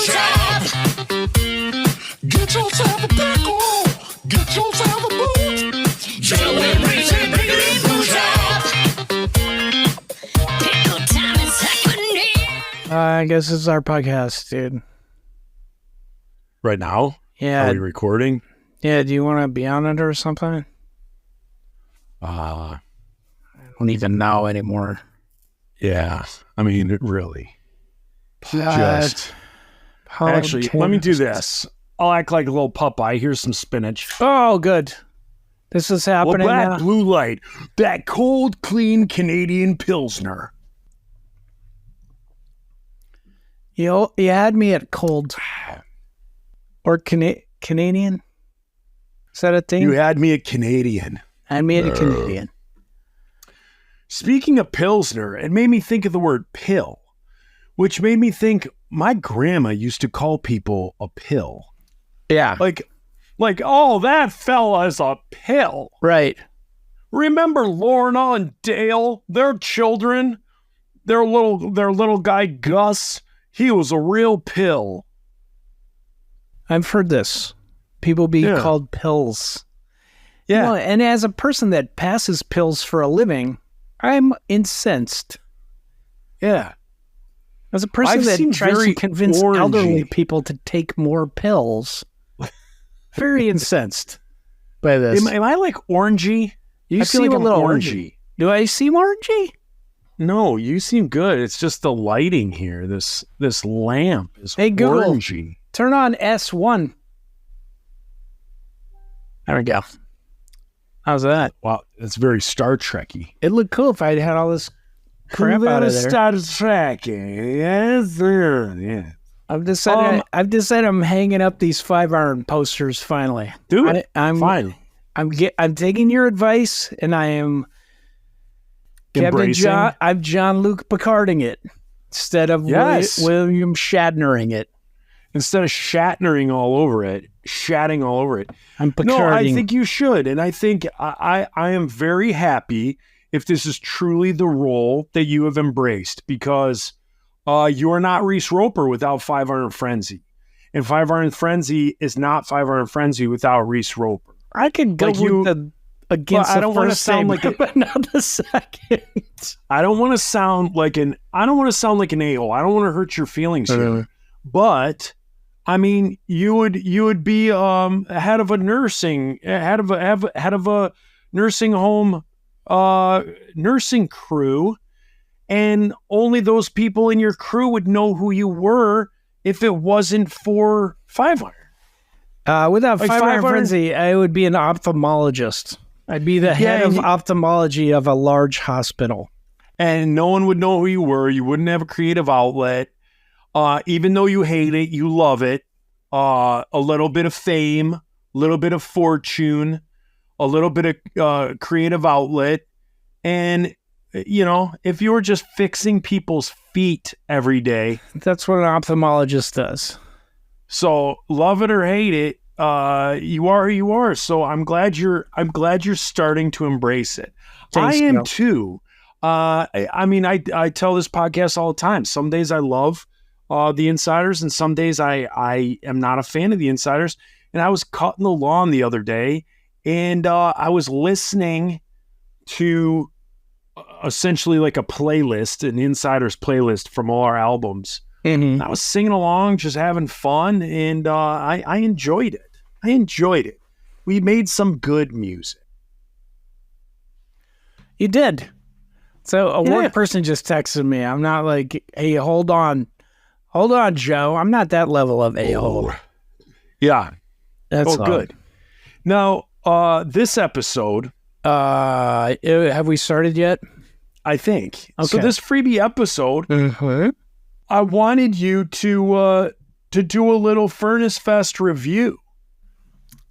job. Get yourself a pickle. Get yourself a boot. Joe and Razor bigger than blue job. Pickle time is happening. I guess this is our podcast, dude. Right now? Yeah. Are we recording? Yeah, do you want to be on it or something? I don't even know anymore. Yeah. I mean, really. Actually, let me do this. I'll act like a little Popeye. Here's some spinach. Oh, good. This is happening black, now. blue light. That cold, clean Canadian Pilsner. You had me at cold. Or Canadian? Is that a thing? You had me at Canadian. I made a Canadian. Speaking of Pilsner, it made me think of the word pill, which made me think my grandma used to call people a pill. Yeah. Like, oh, that fella's a pill. Right. Remember Lorna and Dale, their children, their little guy Gus, he was a real pill. I've heard this. People be called pills. Yeah. You know, and as a person that passes pills for a living, I'm incensed. Yeah. As a person that tries to convince elderly people to take more pills, very incensed by this. Am I like orangey? You seem like a little orangey. Do I seem orangey? No, you seem good. It's just the lighting here. This lamp is Google, orangey. Turn on S1. There we go. How's that? Wow, that's very Star Trek-y. It'd look cool if I had all this crap out of there. Star Trek. Yes, yeah. I've decided I'm hanging up these 5-iron posters finally. Do it. I'm fine. I'm taking your advice, and I am embracing. I'm Jean-Luc Picarding it instead of William Shatnering it. Instead of shatnering all over it, I'm Picarding. No, I think you should. And I think I am very happy if this is truly the role that you have embraced, because you are not Reese Roper without 5-Iron Frenzy. And 5-Iron Frenzy is not 5-Iron Frenzy without Reese Roper. I could go against I don't want to sound like but not the second. I don't want to sound like an a-hole. I don't want to hurt your feelings here. But I mean, you would be head of a nursing home nursing crew, and only those people in your crew would know who you were if it wasn't for 5-Iron. Without 5-Iron Frenzy, I would be an ophthalmologist. I'd be the head of ophthalmology of a large hospital, and no one would know who you were. You wouldn't have a creative outlet. Even though you hate it, you love it. A little bit of fame, a little bit of fortune, a little bit of creative outlet. And, you know, if you were just fixing people's feet every day. That's what an ophthalmologist does. So love it or hate it, you are who you are. So I'm glad you're starting to embrace it. Thanks, I am too. I mean, I tell this podcast all the time. Some days I love the Insiders, and some days I am not a fan of the Insiders. And I was cutting the lawn the other day, and I was listening to essentially like a playlist, an Insiders playlist from all our albums. Mm-hmm. I was singing along, just having fun, and I enjoyed it. We made some good music. You did. So one person just texted me. I'm not like, hey, hold on, Joe. I'm not that level of a-hole. Yeah. That's good. Now, this episode. Have we started yet? I think. Okay. So this freebie episode, mm-hmm. I wanted you to do a little Furnace Fest review.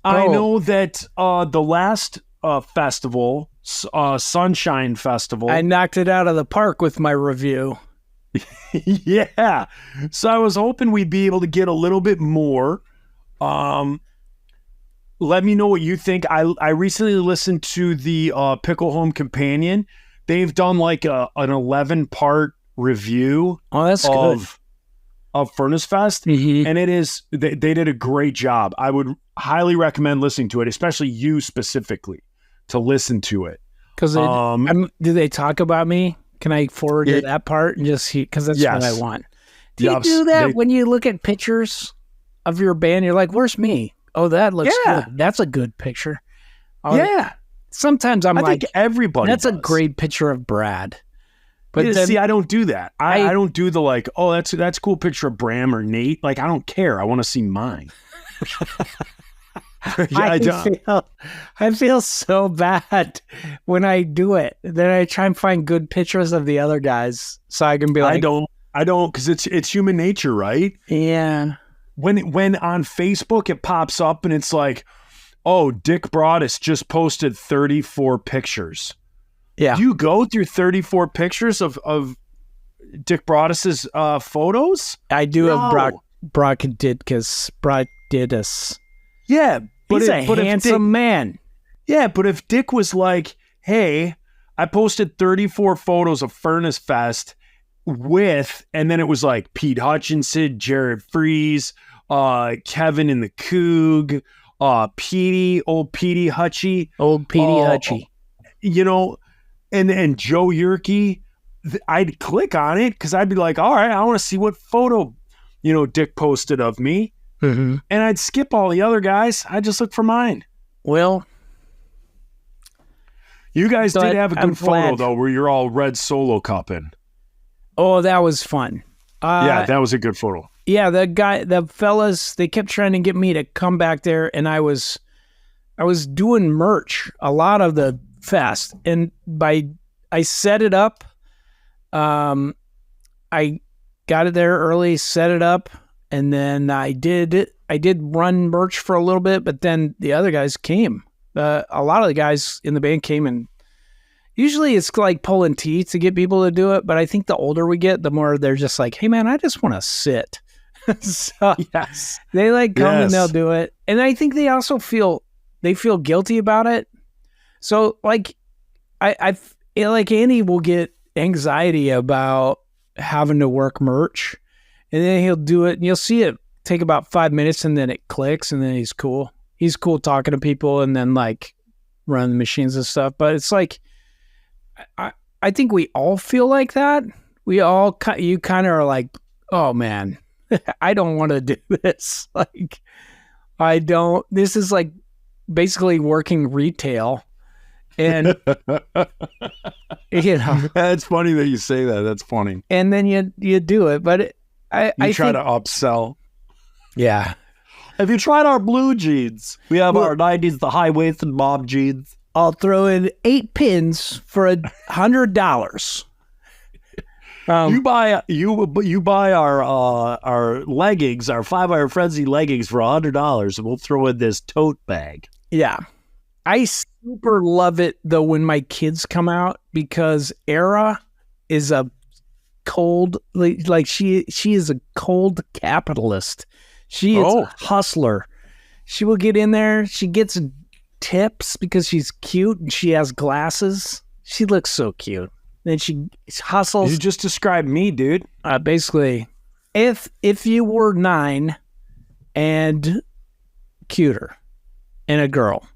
I know that the last festival, Sunshine Festival, I knocked it out of the park with my review. Yeah. So I was hoping we'd be able to get a little bit more. Let me know what you think. I recently listened to the Pickle Home Companion. They've done like an 11-part review. Oh, that's good. of Furnace Fest, and it is they did a great job. I would highly recommend listening to it, especially you specifically, to listen to it. Because do they talk about me? Can I forward to that part and just see? Because that's what I want. Do you do that when you look at pictures of your band? You're like, "Where's me? Oh, that looks good. That's a good picture." Sometimes I think everybody. That's a great picture of Brad. But then, see, I don't do that. I don't do the like, oh, that's a cool picture of Bram or Nate. Like, I don't care. I want to see mine. I feel so bad when I do it. Then I try and find good pictures of the other guys so I can be like, I don't, because it's human nature, right? Yeah. When on Facebook it pops up and it's like, oh, Dick Broadus just posted 34 pictures. Yeah. Do you go through 34 pictures of Dick Broadus's photos? I do have Brockididus. Yeah. He's a handsome man. Yeah, but if Dick was like, hey, I posted 34 photos of Furnace Fest and then it was like Pete Hutchinson, Jared Freese, Kevin and the Coug, old Petey Hutchie. Old Petey Hutchie. You know, and Joe Yerke, I'd click on it because I'd be like, all right, I want to see what photo, Dick posted of me. Mm-hmm. And I'd skip all the other guys. I just look for mine. Well, you guys did have a good photo, though, where you're all red solo cupping. Oh, that was fun. Yeah, that was a good photo. Yeah, the fellas, they kept trying to get me to come back there, and I was doing merch a lot of the fest, and I set it up. I got it there early, set it up, and then I did run merch for a little bit, but then the other guys came. A lot of the guys in the band came, and usually it's like pulling teeth to get people to do it, but I think the older we get, the more they're just like, hey man, I just want to sit. So yes, they like come and they'll do it. And I think they also feel guilty about it. So like I like Andy will get anxiety about having to work merch, and then he'll do it and you'll see it take about 5 minutes and then it clicks and then he's cool. He's cool talking to people and then like run the machines and stuff. But it's like, I think we all feel like that. You kind of are like, oh man, I don't want to do this. Like, this is like basically working retail. And, That's funny that you say that. That's funny. And then you do it. But I try to upsell. Yeah. Have you tried our blue jeans? We have our 90s, the high-waisted mom jeans. I'll throw in 8 pins for $100. You buy our leggings, our 5-hour frenzy leggings for $100, and we'll throw in this tote bag. Yeah, I super love it though when my kids come out, because Era is a cold, like she is a cold capitalist. She is a hustler. She will get in there. She gets tips because she's cute and she has glasses. She looks so cute. Then she hustles. You just described me, dude. Basically, if you were 9 and cuter and a girl.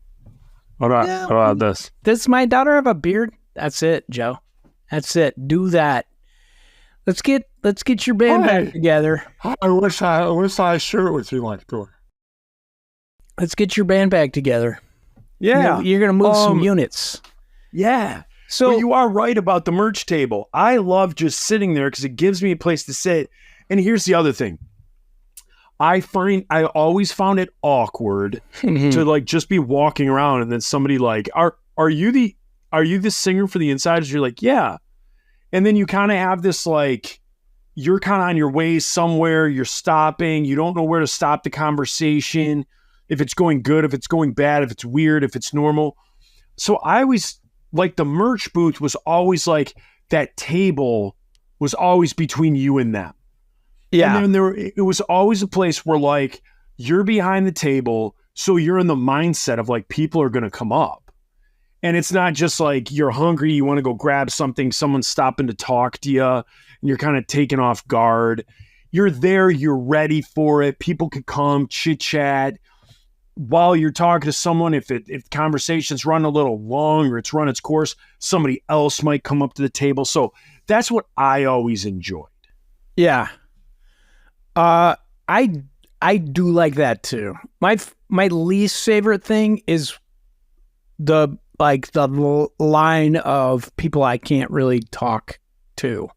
What about this? Does my daughter have a beard? That's it, Joe. That's it. Do that. Let's get your band back together. I wish I shared it with you like that. Let's get your band back together. Yeah. You're going to move some units. Yeah. So you are right about the merch table. I love just sitting there because it gives me a place to sit. And here's the other thing. I always found it awkward to like just be walking around and then somebody like, are you the singer for the Insiders? You're like, yeah. And then you kind of have this like, you're kind of on your way somewhere, you're stopping, you don't know where to stop the conversation, if it's going good, if it's going bad, if it's weird, if it's normal. So I always, like the merch booth was always like, that table was always between you and them. Yeah. And then it was always a place where like, you're behind the table, so you're in the mindset of like, people are going to come up. And it's not just like you're hungry, you want to go grab something, someone's stopping to talk to you, and you're kind of taken off guard. you're there, you're ready for it. People can come chit chat while you're talking to someone. If conversations run a little long or it's run its course, somebody else might come up to the table. So that's what I always enjoyed. Yeah. I do like that too. My least favorite thing is the line of people I can't really talk to.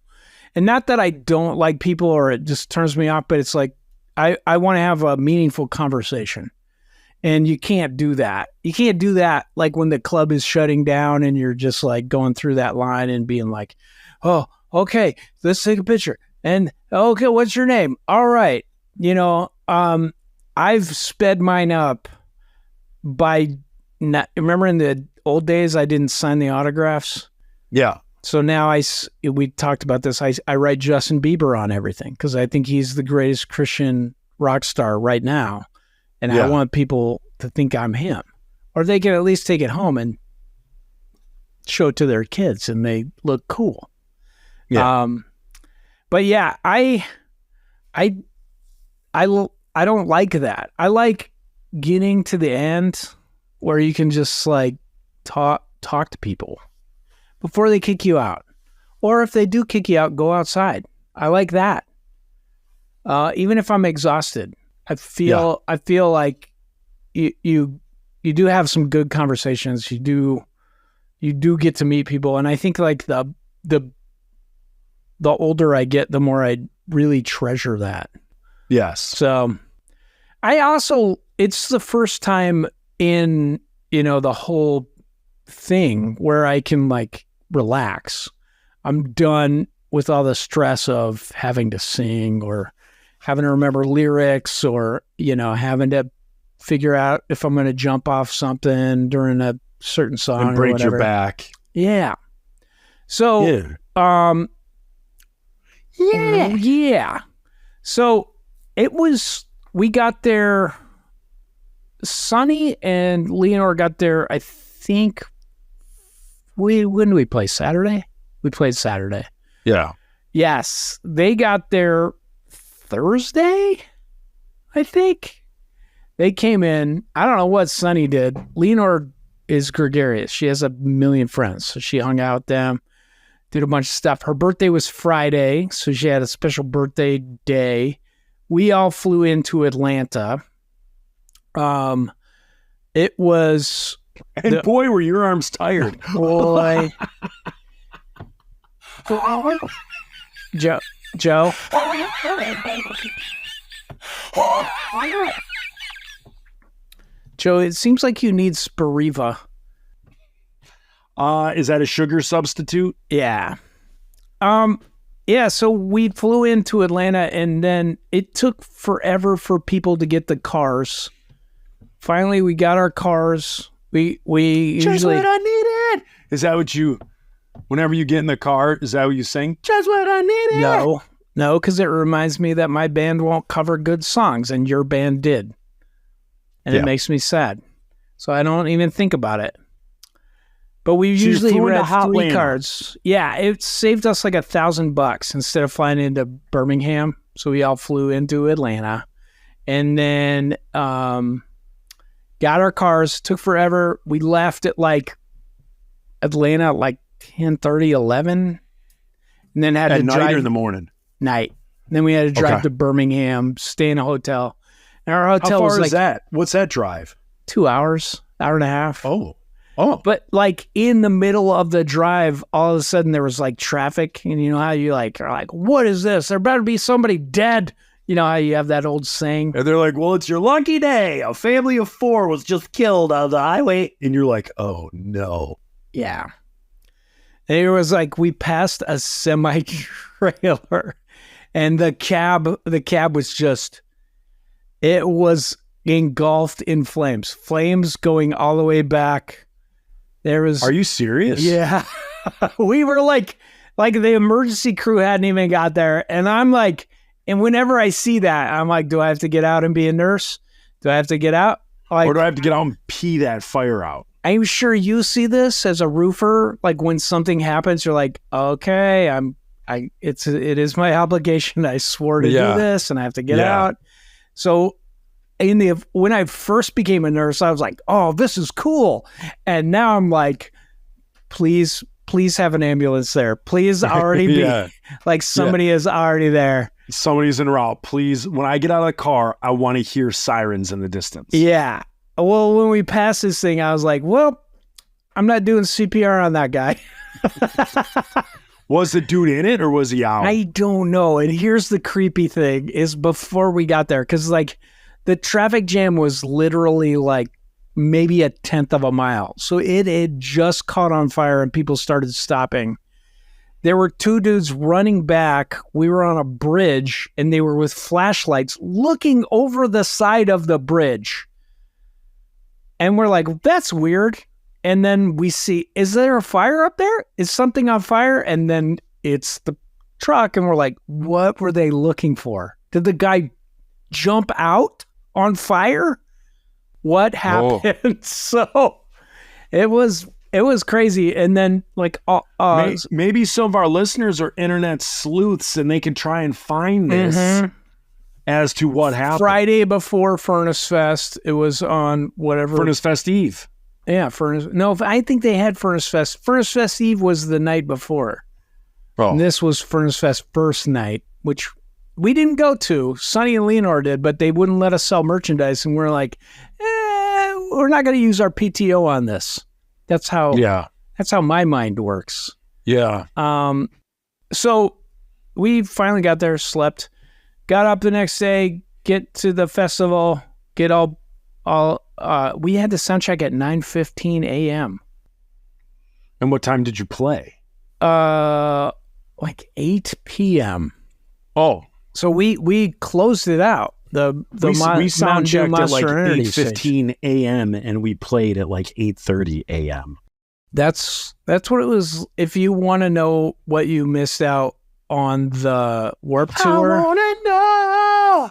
And not that I don't like people or it just turns me off, but it's like I want to have a meaningful conversation. And you can't do that. You can't do that like when the club is shutting down and you're just like going through that line and being like, oh, okay, let's take a picture. And okay, what's your name? All right. I've sped mine up by remember in the old days, I didn't sign the autographs. Yeah. So now we talked about this. I write Justin Bieber on everything because I think he's the greatest Christian rock star right now. And I want people to think I'm him, or they can at least take it home and show it to their kids and they look cool. Yeah. But yeah, I don't like that. I like getting to the end where you can just like talk to people before they kick you out. Or if they do kick you out, go outside. I like that. Even if I'm exhausted, I feel like you do have some good conversations. You do get to meet people. And I think like the older I get, the more I really treasure that. Yes. So it's the first time in, the whole thing where I can like relax. I'm done with all the stress of having to sing or having to remember lyrics or, having to figure out if I'm going to jump off something during a certain song and break or whatever. your back. Yeah. So, yeah. So we got there, Sonny and Leonor got there, I think, when did we play? Saturday? We played Saturday. Yeah. Yes. They got there Thursday, I think. They came in. I don't know what Sonny did. Leonor is gregarious. She has a million friends. So she hung out with them, did a bunch of stuff. Her birthday was Friday, so she had a special birthday day. We all flew into Atlanta. It was... And boy, were your arms tired. Boy. Joe? Joe, it seems like you need Spiriva. Is that a sugar substitute? Yeah. Yeah, so we flew into Atlanta and then it took forever for people to get the cars. Finally, we got our cars. We Just usually... what I needed. Is that what whenever you get in the car, is that what you sing? Just what I needed. No, because it reminds me that my band won't cover good songs and your band did. And it makes me sad. So I don't even think about it. But we usually rent 3 cards. Yeah, it saved us like $1,000 instead of flying into Birmingham. So we all flew into Atlanta. And then got our cars. Took forever. We left at like Atlanta at like 10:30, 11. And then had at to night drive or in the morning? Night. And then we had to drive to Birmingham, stay in a hotel. And our hotel How far was like is that? What's that drive? 2 hours, hour and a half. Oh. But like in the middle of the drive, all of a sudden there was like traffic. And you know how you like are like, what is this? There better be somebody dead. You know how you have that old saying? And they're like, well, it's your lucky day. A family of 4 was just killed on the highway. And you're like, oh, no. Yeah. And it was like we passed a semi-trailer and the cab was just, it was engulfed in flames. Flames going all the way back. There was... Are you serious? Yeah. We were like the emergency crew hadn't even got there. And I'm like, and whenever I see that, I'm like, do I have to get out and be a nurse? Do I have to get out? Like, or do I have to get out and pee that fire out? I'm sure you see this as a roofer. Like when something happens, you're like, okay, it is my obligation. I swore to do this, and I have to get out. So when I first became a nurse, I was like, oh, this is cool. And now I'm like, please have an ambulance there. Please already be like somebody is already there. Somebody's en route. Please, when I get out of the car, I want to hear sirens in the distance. Yeah. Well, when we passed this thing, I was like, well, I'm not doing CPR on that guy. Was the dude in it or was he out? I don't know. And here's the creepy thing is before we got there, because like the traffic jam was literally like maybe 1/10 of a mile. So it had just caught on fire and people started stopping. There were two dudes running back. We were on a bridge and they were with flashlights looking over the side of the bridge. And we're like, that's weird. And then we see, is there a fire up there? Is something on fire? And then it's the truck. And we're like, what were they looking for? Did the guy jump out on fire? What happened? So it was crazy. And then like, maybe some of our listeners are internet sleuths and they can try and find this as to what happened. Friday before Furnace Fest, it was on whatever. Furnace Fest Eve. Yeah, No, I think they had Furnace Fest. Furnace Fest Eve was the night before. Oh. And this was Furnace Fest first night, which we didn't go to. Sonny and Leonor did, but they wouldn't let us sell merchandise. And we're like, we're not going to use our PTO on this. That's how my mind works. Yeah. So we finally got there, slept, got up the next day, get to the festival, get all we had the sound check at 9:15 a.m. And what time did you play? Like 8 p.m. Oh, so we closed it out. We sound checked at like 8:15 a.m. and we played at like 8:30 a.m. That's what it was. If you want to know what you missed out on the Warped Tour, I wanna know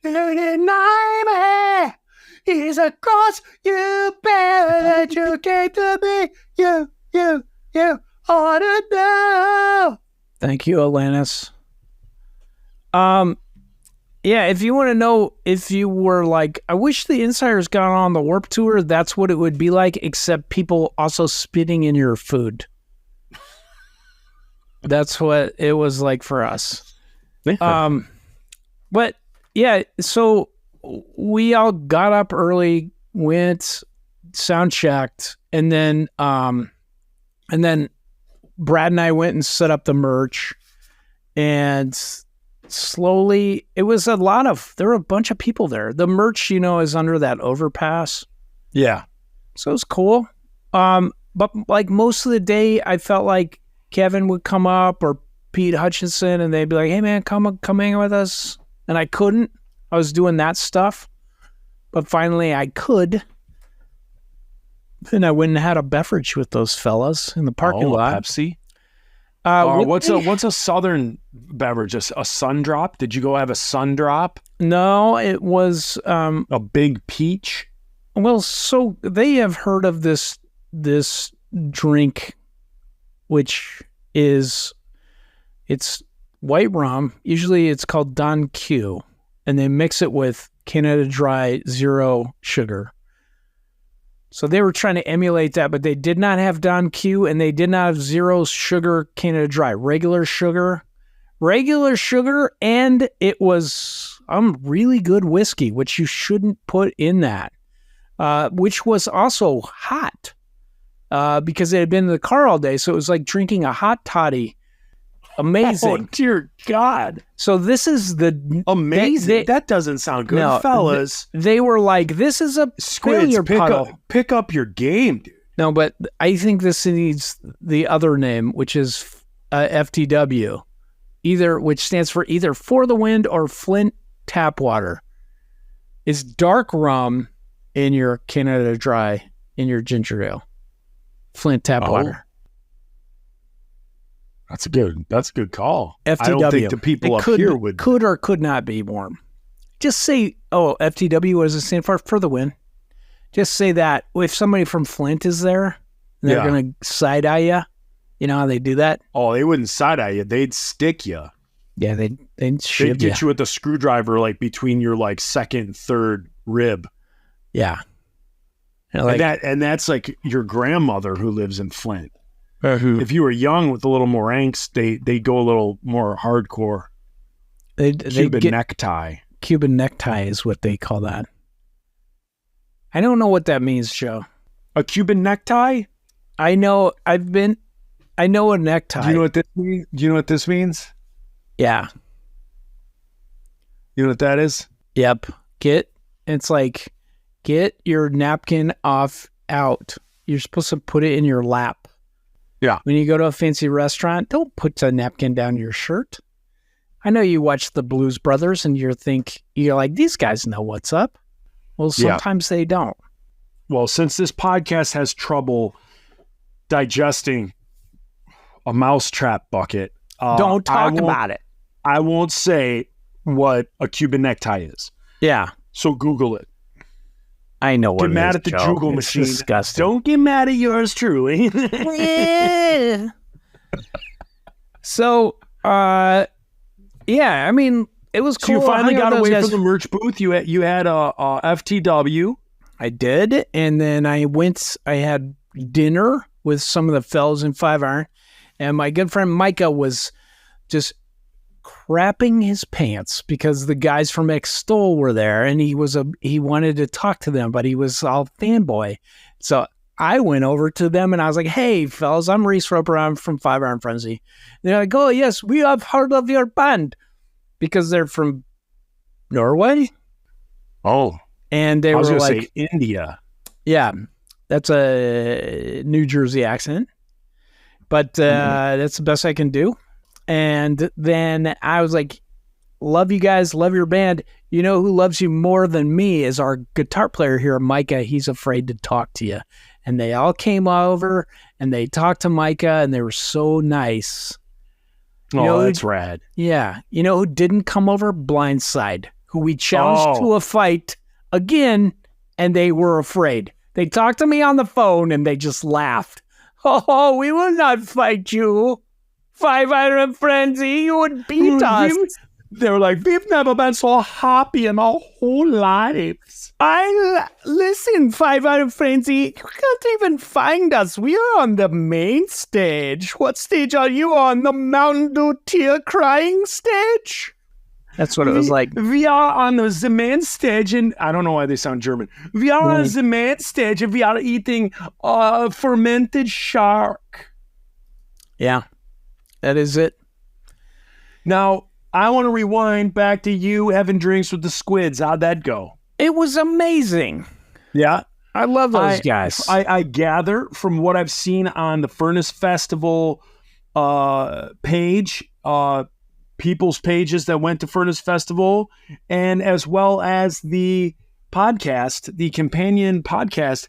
the nightmare is a cross you bear that you came to me. You ought to know. Thank you, Alanis. Yeah, if you want to know if you were like, I wish the Insiders got on the Warped Tour, that's what it would be like, except people also spitting in your food. That's what it was like for us. Yeah. But yeah, so we all got up early, went, sound checked, and then Brad and I went and set up the merch, and slowly, there were a bunch of people there. The merch, is under that overpass. Yeah. So it was cool. But like most of the day, I felt like Kevin would come up or Pete Hutchinson and they'd be like, hey man, come hang with us. And I couldn't. I was doing that stuff. But finally I could. Then I went and had a beverage with those fellas in the parking lot. Pepsi. What's a southern beverage? A sun drop? Did you go have a sun drop? No, it was a big peach. Well, so they have heard of this drink, which it's white rum. Usually, it's called Don Q, and they mix it with Canada Dry 0 sugar. So they were trying to emulate that, but they did not have Don Q and they did not have 0 sugar Canada Dry. Regular sugar, and it was really good whiskey, which you shouldn't put in that, which was also hot because it had been in the car all day. So it was like drinking a hot toddy. Amazing. Oh, dear God. So this is the... Amazing. That doesn't sound good. No, fellas. They were like, this is a failure puddle. Pick up your game, dude. No, but I think this needs the other name, which is FTW, which stands for either For the Wind or Flint Tap Water. It's dark rum in your Canada Dry, in your ginger ale. Flint Tap Water. That's a good call. FTW. I don't think the people up here could or could not be warm. Just say, FTW, what does it stand for? For the Win. Just say that. If somebody from Flint is there, they're going to side-eye you. You know how they do that? Oh, they wouldn't side-eye you. They'd stick you. Yeah, they'd They'd shiv get you with a screwdriver like between your like second and third rib. Yeah. Like, And that's like your grandmother who lives in Flint. who If you were young with a little more angst, they go a little more hardcore. they Cuban get necktie. Cuban necktie is what they call that. I don't know what that means, Joe. A Cuban necktie? I know a necktie. Do you know what this means? Do you know what this means? Yeah. You know what that is? Yep. It's like, get your napkin out. You're supposed to put it in your lap. Yeah. When you go to a fancy restaurant, don't put the napkin down your shirt. I know you watch the Blues Brothers and you're like, these guys know what's up. Well, sometimes they don't. Well, since this podcast has trouble digesting a mousetrap bucket, Don't talk about it. I won't say what a Cuban necktie is. Yeah. So Google it. I know what Get it mad is, at the Joe. Google It's machine. disgusting. Don't get mad at yours truly. So, yeah, I mean, it was So cool. you finally hanging out got with away those from the merch booth. You had a FTW. I did, and then I had dinner with some of the fellows in 5 Iron, and my good friend Micah was just crapping his pants because the guys from Extol were there, and he wanted to talk to them, but he was all fanboy. So I went over to them and I was like, "Hey, fellas, I'm Reese Roper. I'm from 5 Iron Frenzy." And they're like, "Oh, yes, we have heard of your band," because they're from Norway. Oh, And they I was were going to like, say India. yeah, that's a New Jersey accent, but that's the best I can do. And then I was like, love you guys, love your band. You know who loves you more than me is our guitar player here, Micah. He's afraid to talk to you. And they all came over and they talked to Micah and they were so nice. You know, That's rad. Yeah. You know who didn't come over? Blindside, who we challenged to a fight again, and they were afraid. They talked to me on the phone and they just laughed. "Oh, we will not fight you. 5 Iron Frenzy, you would beat us." They were like, we've never been so happy in our whole lives. Listen, 5 Iron Frenzy, you can't even find us. We are on the main stage. What stage are you on? The Mountain Dew tear crying stage? That's what it was like. We are on the main stage, and I don't know why they sound German. We are on the main stage, and we are eating fermented shark. Yeah, that is it. Now, I want to rewind back to you having drinks with the squids. How'd that go? It was amazing. Yeah. I love those guys. I gather from what I've seen on the Furnace Festival page, people's pages that went to Furnace Festival, and as well as the podcast, the companion podcast,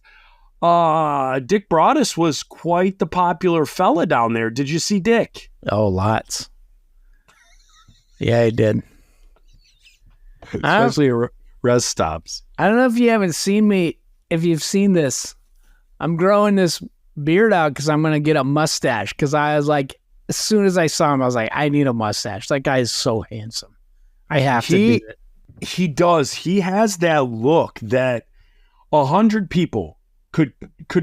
Dick Broadus was quite the popular fella down there. Did you see Dick? Oh, lots. Yeah, I did. Especially res stops. I don't know if you haven't seen me, if you've seen this. I'm growing this beard out because I'm going to get a mustache, because I was like, as soon as I saw him, I was like, I need a mustache. That guy is so handsome. I have to do it. He does. He has that look that 100 people could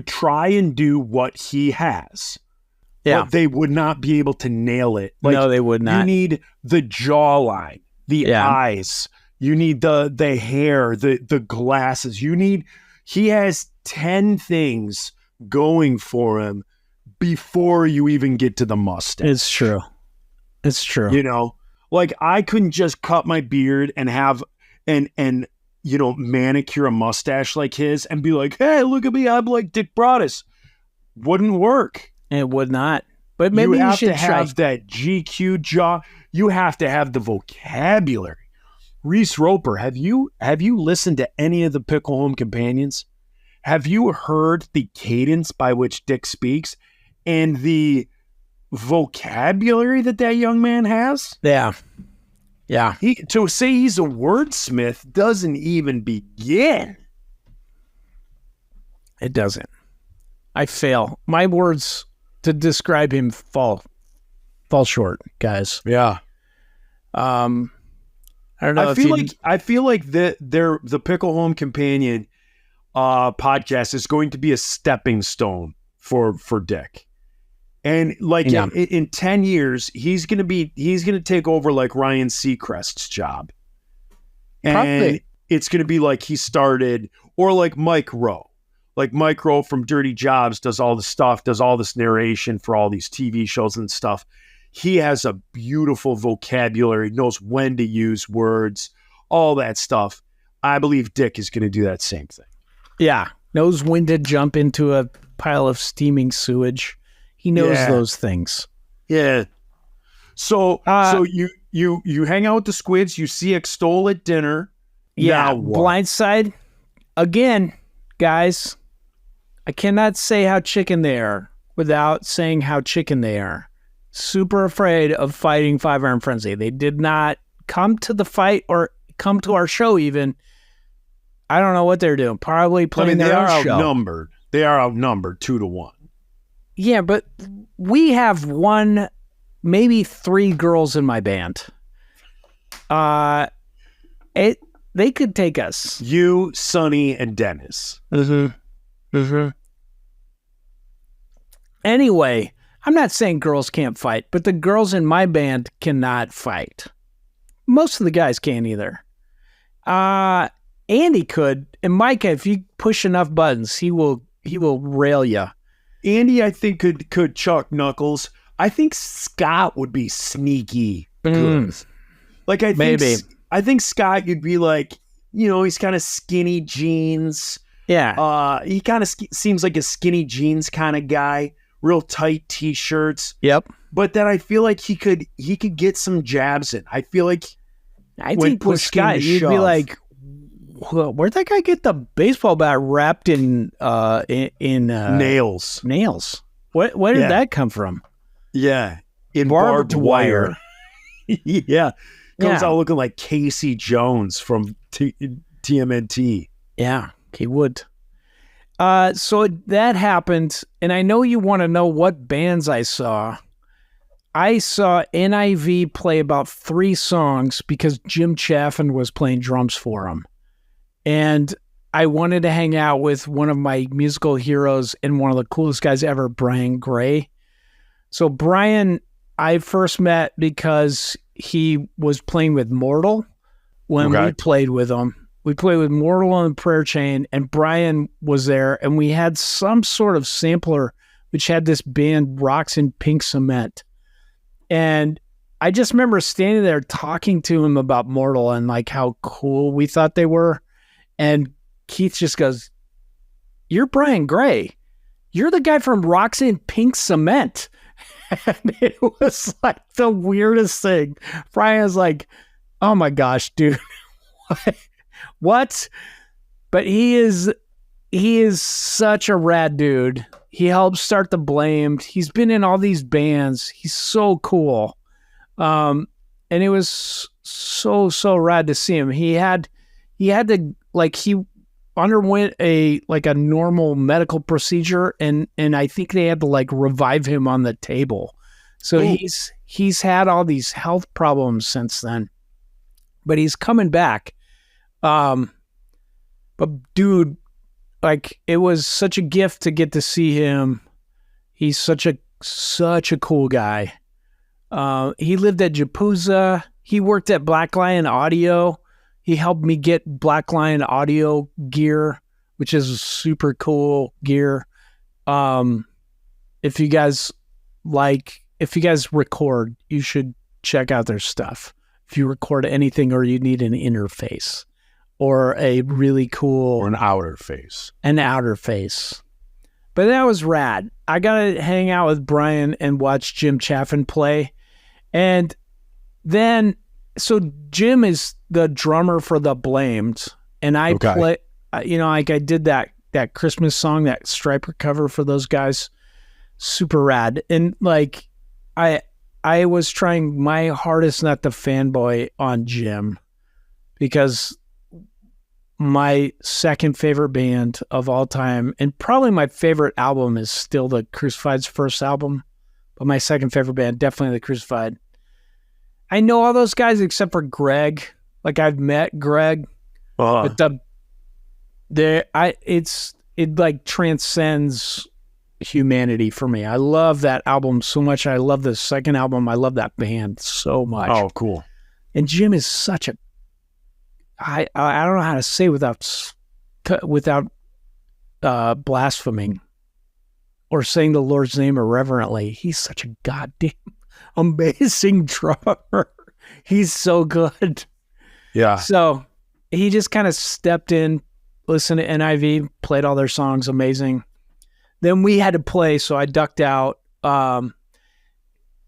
try and do what he has. Yeah. But they would not be able to nail it. Like, no, they would not. You need the jawline, the eyes. You need the hair, the glasses. He has 10 things going for him before you even get to the mustache. It's true. It's true. You know, like I couldn't just cut my beard and have and manicure a mustache like his and be like, hey, look at me, I'm like Dick Broadus. Wouldn't work. It would not. But maybe you should have that GQ jaw. You have to have the vocabulary. Reese Roper, have you listened to any of the Pickle Home Companions? Have you heard the cadence by which Dick speaks and the vocabulary that young man has? Yeah. Yeah. To say he's a wordsmith doesn't even begin. It doesn't. I fail. My words to describe him fall short, guys. Yeah. I don't know. I feel like the Pickle Home Companion podcast is going to be a stepping stone for Dick. And like in 10 years, he's going to take over like Ryan Seacrest's job. And Probably. it's going to be like he started, or like Mike Rowe. Like Mike Rowe from Dirty Jobs does all the stuff, does all this narration for all these TV shows and stuff. He has a beautiful vocabulary, knows when to use words, all that stuff. I believe Dick is going to do that same thing. Yeah. Knows when to jump into a pile of steaming sewage. He knows those things. Yeah. So you hang out with the Squids, you see Extol at dinner. Yeah. Now what? Blindside. Again, guys, I cannot say how chicken they are without saying how chicken they are. Super afraid of fighting Five Iron Frenzy. They did not come to the fight or come to our show even. I don't know what they're doing. Probably playing their own show. Outnumbered. They are outnumbered 2-1. Yeah, but we have one, maybe 3 girls in my band. They could take us. You, Sonny, and Dennis. Anyway, I'm not saying girls can't fight, but the girls in my band cannot fight. Most of the guys can't either. Andy could, and Micah, if you push enough buttons, he will rail you. Andy, I think could chuck knuckles. I think Scott would be sneaky good. Like I think Scott, you'd be like, he's kind of skinny jeans. Yeah. He kind of seems like a skinny jeans kind of guy. Real tight t-shirts. Yep. But then I feel like he could get some jabs in. I feel like I think with Scott, you'd be like, where'd that guy get the baseball bat wrapped in nails? Nails. Where did that come from? Yeah. In barbed wire. Yeah. Comes out looking like Casey Jones from TMNT. Yeah, he would. So that happened, and I know you want to know what bands I saw. I saw NIV play about 3 songs because Jim Chaffin was playing drums for him. And I wanted to hang out with one of my musical heroes and one of the coolest guys ever, Brian Gray. So Brian, I first met because he was playing with Mortal when we played with him. We played with Mortal on the Prayer Chain, and Brian was there, and we had some sort of sampler which had this band Rocks in Pink Cement. And I just remember standing there talking to him about Mortal and like how cool we thought they were. And Keith just goes, "You're Brian Gray. You're the guy from Rocks in Pink Cement." And it was like the weirdest thing. Brian's like, "Oh my gosh, dude." What? But he is such a rad dude. He helped start The Blamed. He's been in all these bands. He's so cool. And it was so rad to see him. He had to, like, he underwent a normal medical procedure, and I think they had to like revive him on the table. So he's had all these health problems since then, but he's coming back. But dude, like, it was such a gift to get to see him. He's such a cool guy. He lived at Japuza. He worked at Black Lion Audio. He helped me get Black Lion Audio gear, which is super cool gear. If you guys record, you should check out their stuff. If you record anything or you need an interface or a really cool... Or an outer face. An outer face. But that was rad. I got to hang out with Brian and watch Jim Chaffin play. And then... So Jim is the drummer for The Blamed, and I play, like I did that Christmas song, that Striper cover for those guys, super rad. And like, I was trying my hardest not to fanboy on Jim, because my second favorite band of all time, and probably my favorite album is still the Crucified's first album, but my second favorite band, definitely the Crucified. I know all those guys except for Greg. Like I've met Greg, but it like transcends humanity for me. I love that album so much. I love the second album. I love that band so much. Oh, cool. And Jim is such a, I don't know how to say without blaspheming or saying the Lord's name irreverently. He's such a goddamn amazing drummer. He's so good. Yeah. So he just kind of stepped in, listened to NIV, played all their songs, amazing. Then we had to play, so I ducked out.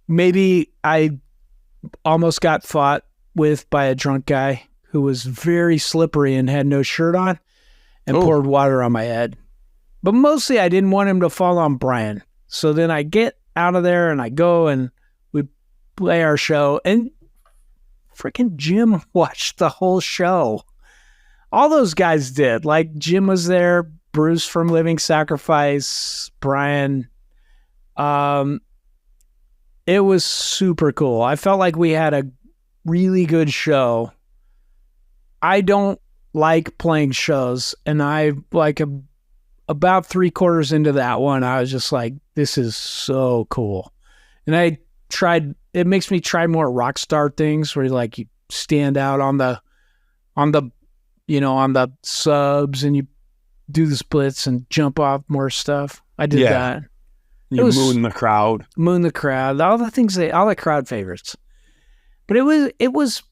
Maybe I almost got fought with by a drunk guy who was very slippery and had no shirt on and poured water on my head. But mostly I didn't want him to fall on Brian. So then I get out of there and I go and we play our show. And freaking Jim watched the whole show. All those guys did. Like Jim was there, Bruce from Living Sacrifice, Brian. It was super cool. I felt like we had a really good show. I don't like playing shows, and I like about 3/4 into that one, I was just like, this is so cool. And I tried, it makes me try more rock star things where you stand out on the subs and you do the splits and jump off more stuff. I did that. You moon the crowd. Moon the crowd. All the things all the crowd favorites. But it was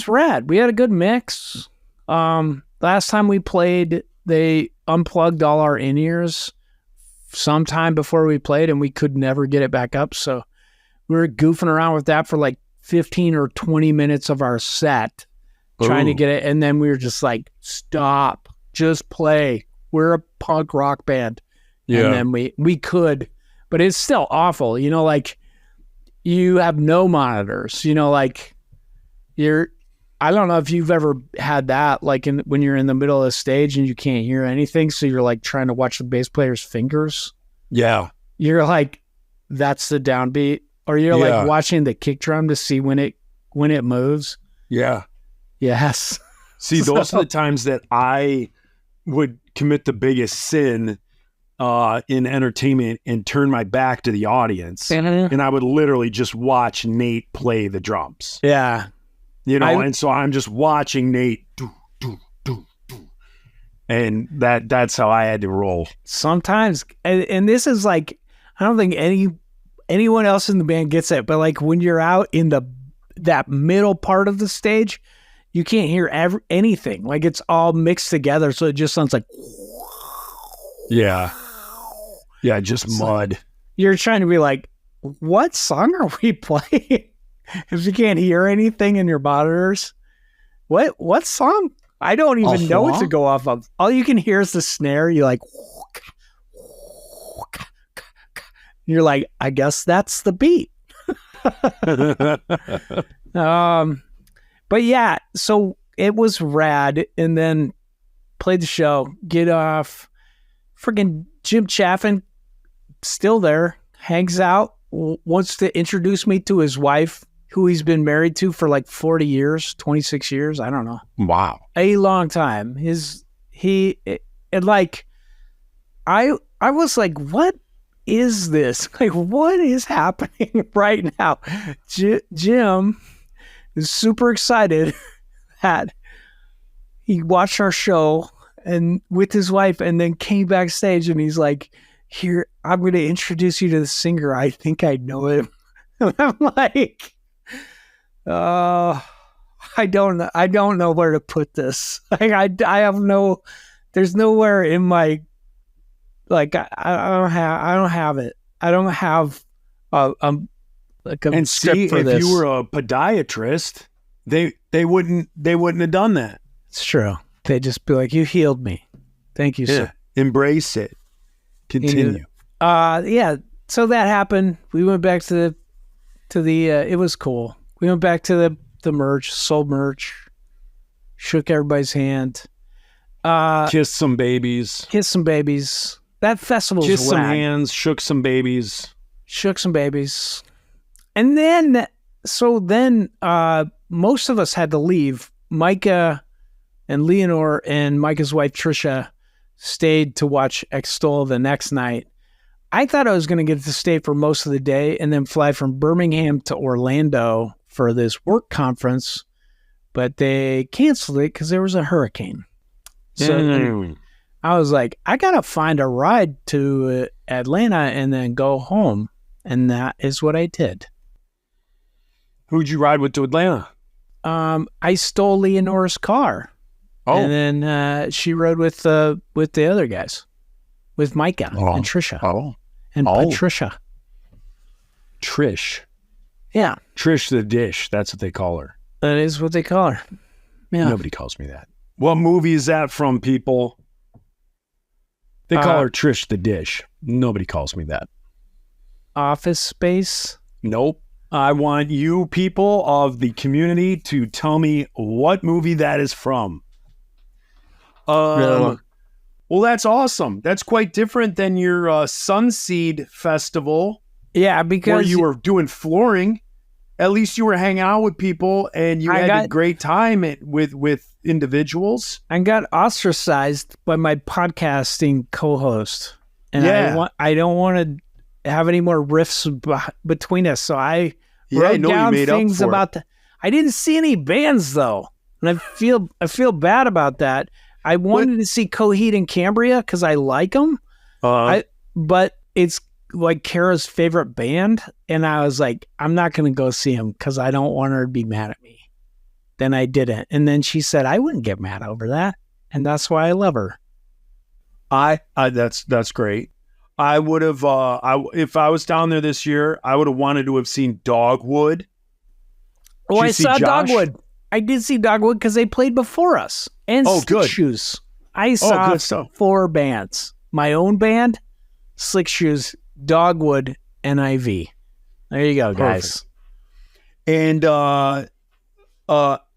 rad. We had a good mix. Last time we played, they unplugged all our in-ears sometime before we played, and we could never get it back up. So we were goofing around with that for like 15 or 20 minutes of our set, trying to get it. And then we were just like, stop, just play. We're a punk rock band. Yeah. And then we could, but it's still awful. Like you have no monitors, I don't know if you've ever had that, like when you're in the middle of the stage and you can't hear anything. So you're like trying to watch the bass player's fingers. Yeah. You're like, that's the downbeat. Or you're like watching the kick drum to see when it moves. Yeah. Yes. See, those are the times that I would commit the biggest sin in entertainment and turn my back to the audience. And I would literally just watch Nate play the drums. Yeah. And so I'm just watching Nate do. And that's how I had to roll. Sometimes, and this is like, I don't think anyone else in the band gets it, but like when you're out in that middle part of the stage, you can't hear anything. Like it's all mixed together, so it just sounds like. Yeah, just mud. You're trying to be like, what song are we playing? If you can't hear anything in your monitors, what song? I don't even know what to go off of. All you can hear is the snare. You're like, I guess that's the beat. But yeah, so it was rad. And then played the show, get off. Friggin' Jim Chaffin, still there, hangs out, wants to introduce me to his wife, who he's been married to for like 40 years, 26 years. I don't know. Wow. A long time. I was like, what is this? Like, what is happening right now? Jim is super excited that he watched our show and with his wife and then came backstage and he's like, here, I'm going to introduce you to the singer. I think I know him. And I'm like, I don't know where to put this. Like, I have there's nowhere in my, like, I don't have it. I don't have like a script for this. If you were a podiatrist, they wouldn't have done that. It's true. They'd just be like, you healed me. Thank you, sir. Embrace it. Continue. Yeah. So that happened. We went back to the it was cool. We went back to the merch, sold merch, shook everybody's hand. Kissed some babies. Kiss some babies. That festival's Kissed some rad. hands. Shook some babies. Shook some babies. And then, most of us had to leave. Micah and Leonore and Micah's wife, Trisha, stayed to watch Extol the next night. I thought I was going to get to stay for most of the day and then fly from Birmingham to Orlando for this work conference, but they canceled it because there was a hurricane. So I was like, I got to find a ride to Atlanta and then go home. And that is what I did. Who'd you ride with to Atlanta? I stole Leonore's car. Oh. And then she rode with the other guys, with Micah and Trisha. Oh. And Patricia. Trish. Yeah. Trish the Dish. That's what they call her. That is what they call her. Yeah. Nobody calls me that. What movie is that from, people? They call her Trish the Dish. Nobody calls me that. Office Space. Nope. I want you people of the community to tell me what movie that is from. Well, that's awesome. That's quite different than your Sunseed Festival. Yeah, because where you were doing flooring. At least you were hanging out with people and you had a great time with individuals. I got ostracized by my podcasting co-host. And I don't want to have any more rifts between us. So I wrote down things about I didn't see any bands though. And I feel bad about that. I wanted to see Coheed and Cambria because I like them. But it's like Kara's favorite band. And I was like, I'm not going to go see them because I don't want her to be mad at me. Then I didn't. And then she said, I wouldn't get mad over that. And that's why I love her. That's great. I would have, if I was down there this year, I would have wanted to have seen Dogwood. Oh, I saw Dogwood. I did see Dogwood because they played before us. And Slick Shoes. I saw 4 bands. My own band, Slick Shoes, Dogwood, and IV. There you go, guys. Perfect. And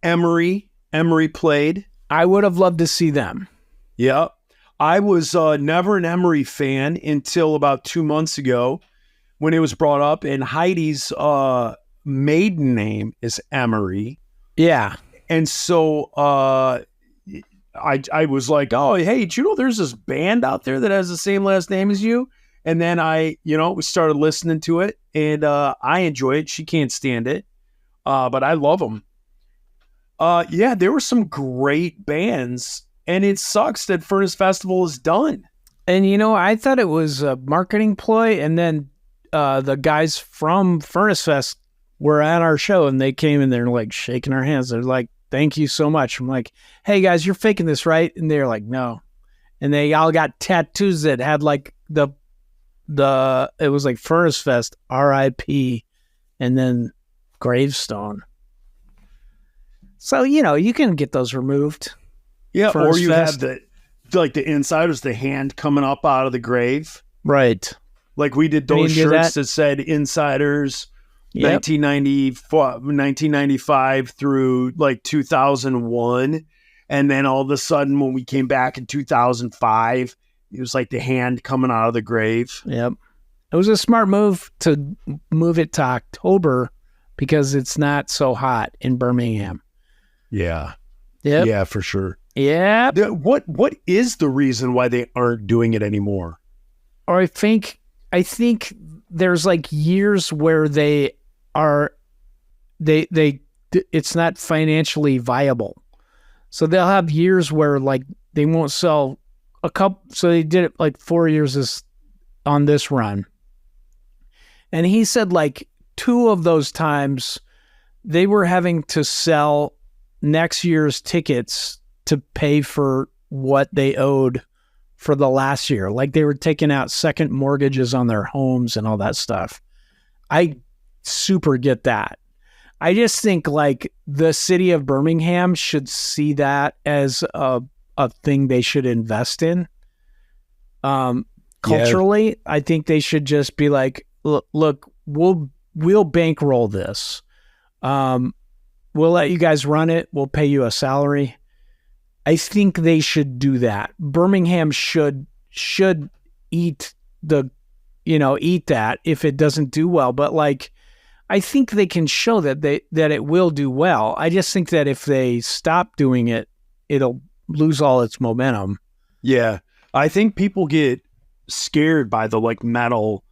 Emery played. I would have loved to see them. Yeah. I was never an Emery fan until about 2 months ago when it was brought up, and Heidi's maiden name is Emery. Yeah. And so I was like, oh, hey, do you know there's this band out there that has the same last name as you? And then we started listening to it, and I enjoy it. She can't stand it, but I love them. There were some great bands, and it sucks that Furnace Festival is done. And, I thought it was a marketing ploy, and then the guys from Furnace Fest were at our show, and they came and they're like shaking our hands. They're like, thank you so much. I'm like, hey, guys, you're faking this, right? And they're like, no. And they all got tattoos that had like it was like Furnace Fest, RIP, and then gravestone. So, you can get those removed. Yeah, Furnace or you Fest. have the insiders, the hand coming up out of the grave. Right. Like we did those shirts that said insiders, 1995 through like 2001. And then all of a sudden when we came back in 2005, it was like the hand coming out of the grave. Yep. It was a smart move to move it to October because it's not so hot in Birmingham. Yeah. Yep. Yeah, for sure. Yeah. What is the reason why they aren't doing it anymore? Or I think there's like years where it's not financially viable. So they'll have years where like they won't sell a couple. So they did it like 4 years on this run. And he said like 2 of those times they were having to sell next year's tickets to pay for what they owed for the last year. Like they were taking out second mortgages on their homes and all that stuff. I super get that. I just think like the city of Birmingham should see that as a thing they should invest in. Culturally, I think they should just be like, look, we'll bankroll this. We'll let you guys run it. We'll pay you a salary. I think they should do that. Birmingham should eat eat that if it doesn't do well. But like, I think they can show that it will do well. I just think that if they stop doing it, it'll lose all its momentum. Yeah. I think people get scared by the like metal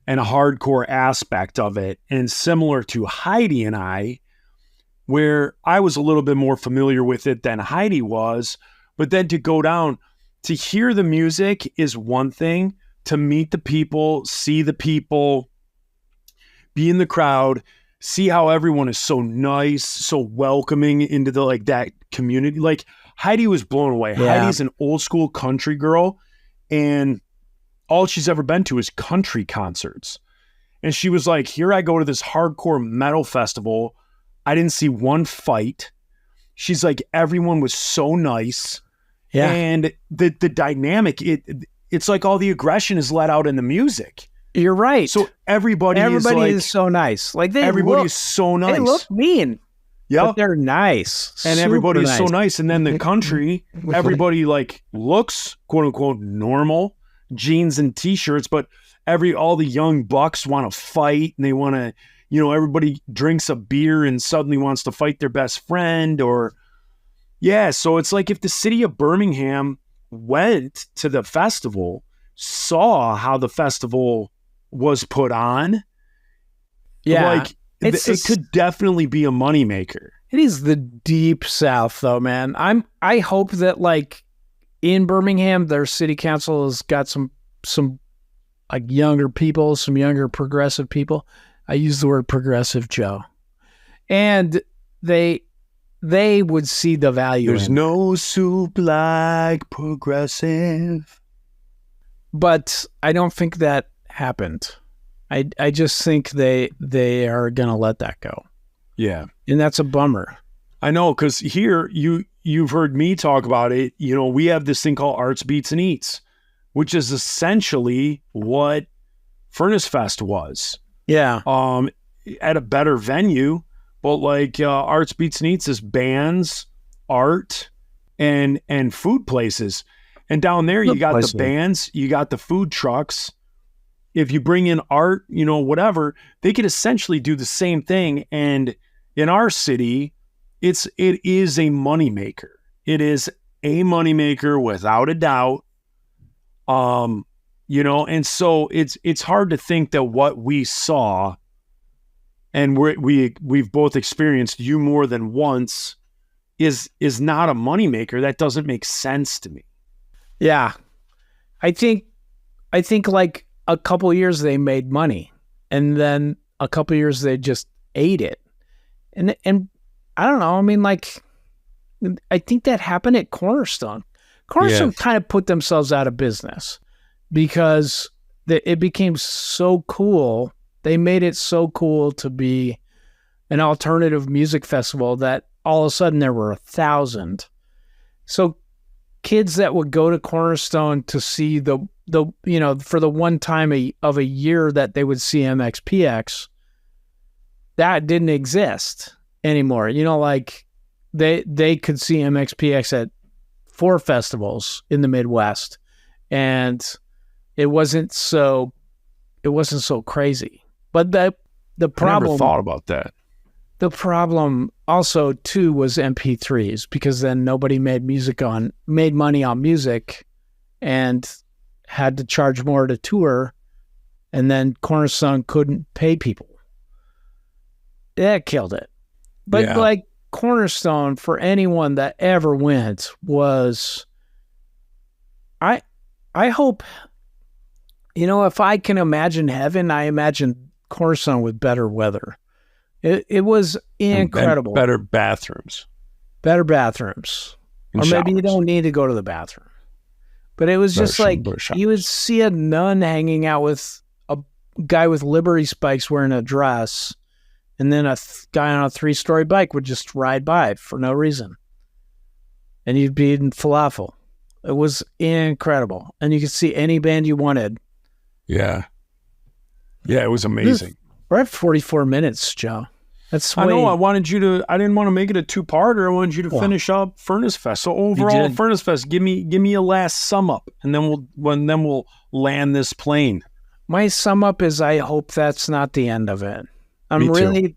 and hardcore aspect of it. And similar to Heidi and I, where I was a little bit more familiar with it than Heidi was, but then to go down, to hear the music is one thing, to meet the people, see the people, be in the crowd, see how everyone is so nice, so welcoming into the like that community. Like Heidi was blown away. Yeah. Heidi's an old school country girl, and all she's ever been to is country concerts. And she was like, here I go to this hardcore metal festival. I didn't see one fight. She's like, everyone was so nice. Yeah. And the dynamic, it's like all the aggression is let out in the music. You're right. So everybody is so nice. Like everybody is so nice. They look mean. Yeah. But they're nice. And Super everybody's nice. so nice. And then the country, everybody like looks quote unquote normal, jeans and t-shirts, but all the young bucks want to fight, and they want to, everybody drinks a beer and suddenly wants to fight their best friend so it's like if the city of Birmingham went to the festival, saw how the festival was put on, like it could definitely be a moneymaker. It is the deep South though, man. I hope that like in Birmingham, their city council has got some like younger people, some younger progressive people. I use the word progressive, Joe. And they would see the value. There's no soup like progressive. But I don't think that happened. I just think they are going to let that go. Yeah. And that's a bummer. I know, because here you've heard me talk about it. We have this thing called Arts, Beats, and Eats, which is essentially what Furnace Fest was. Yeah. At a better venue, but like Arts, Beats, and Eats is bands, art, and food places. And down there, you got the bands, you got the food trucks. If you bring in art, whatever, they could essentially do the same thing. And in our city, it is a moneymaker. It is a moneymaker without a doubt. And so it's hard to think that what we saw, and we've both experienced, you more than once, is not a moneymaker. That doesn't make sense to me. Yeah. I think like a couple years they made money, and then a couple years they just ate it. And I don't know. I mean, like, I think that happened at Cornerstone. Cornerstone kind of put themselves out of business because it became so cool. They made it so cool to be an alternative music festival that all of a sudden there were 1,000. So kids that would go to Cornerstone to see the for the one time of a year that they would see MXPX, that didn't exist anymore. Like they could see MXPX at 4 festivals in the Midwest, and it wasn't so crazy. But the problem, I never thought about that. The problem also too was MP3s, because then nobody made money on music and had to charge more to tour, and then Cornerstone couldn't pay people. That killed it. But like Cornerstone, for anyone that ever went, was, I hope, if I can imagine heaven, I imagine Cornerstone with better weather. It was incredible. Better bathrooms. Or maybe you don't need to go to the bathroom. But it was just like, you would see a nun hanging out with a guy with Liberty spikes wearing a dress, and then a guy on a 3-story bike would just ride by for no reason. And you'd be eating falafel. It was incredible. And you could see any band you wanted. Yeah. Yeah, it was amazing. We're at 44 minutes, Joe. That's I know. way- I wanted you to. I didn't want to make it a two-parter. I wanted you to Well, finish up Furnace Fest. So overall, did. Furnace Fest. Give me a last sum up, and then we'll land this plane. My sum up is I hope that's not the end of it. I'm Me too. really,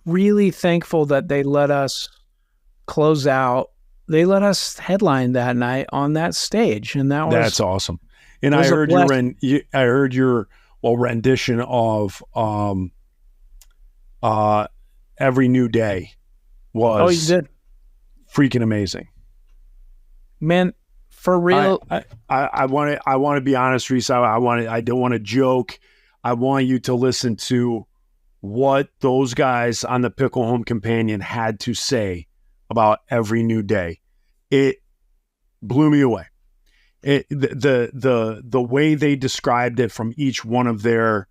really thankful that they let us close out. They let us headline that night on that stage, and That's awesome. And I was a heard your rendition of Every New Day was you did, freaking amazing. man. For real, I want to be honest, Reese. I don't want to joke. I want you to listen to what those guys on the Pickle Home Companion had to say about Every New Day. It blew me away. The way they described it from each one of their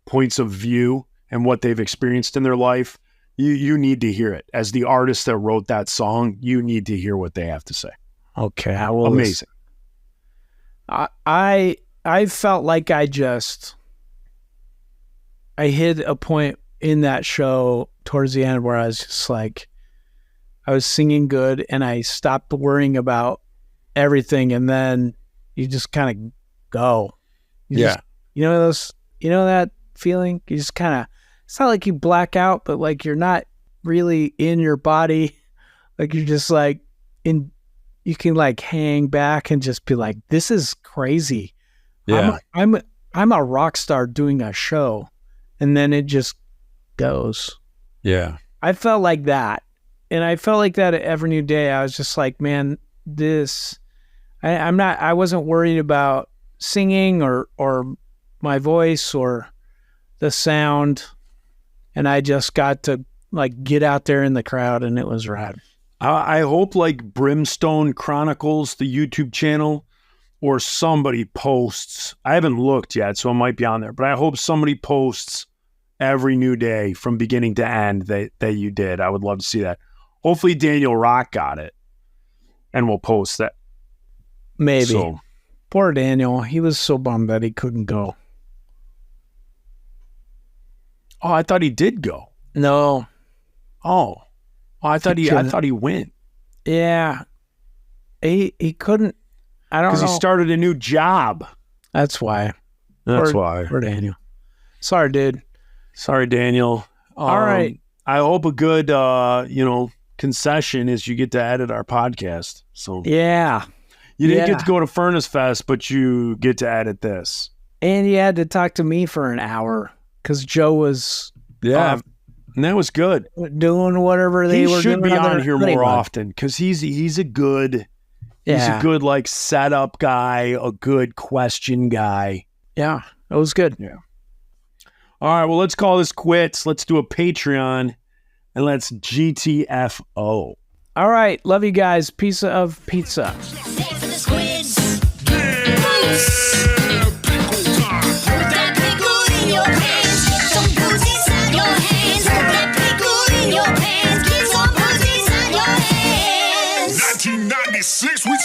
points of view and what they've experienced in their life. You need to hear it. As the artist that wrote that song, you need to hear what they have to say. okay, I will. Amazing. I felt like I hit a point in that show towards the end where I was just like, I was singing good and I stopped worrying about everything, and then you just kind of go. You know that feeling? You just kind of, it's not like you black out, but like you're not really in your body. Like you're just like you can like hang back and just be like, this is crazy. Yeah. I'm a rock star doing a show, and then it just goes. Yeah. I felt like that. And I felt like that at Every New Day. I was just like, man, I wasn't worried about singing or my voice or the sound. And I just got to like get out there in the crowd, and it was rad. I hope like Brimstone Chronicles, the YouTube channel, or somebody posts. I haven't looked yet, so it might be on there, but I hope somebody posts Every New Day from beginning to end that you did. I would love to see that. Hopefully Daniel Rock got it, and we'll post that. Maybe. So, Poor Daniel. He was so bummed that he couldn't go. oh, I thought he did go. No. Oh, I thought he went Yeah. He couldn't. I don't know. because he started a new job. That's why. That's Poor- why. Poor Daniel. Sorry, dude. Sorry, Daniel. All right. I hope a good, concession is you get to edit our podcast. So Yeah. you didn't yeah. get to go to Furnace Fest, but you get to edit this. And he had to talk to me for an hour because Joe was Yeah. And that was good. doing whatever they were He should doing. be on on their here more honeymoon. often because he's a good like setup guy, a good question guy. Yeah. It was good. All right, well, let's call this quits. Let's do a Patreon and let's GTFO. All right. Love you guys. Piece of pizza. Thanks for the squids. Yeah, pickle time. Put that pickle in your pants. Get some booze inside your hands. Put that pickle in your pants. Get some booze inside your hands. 1996, we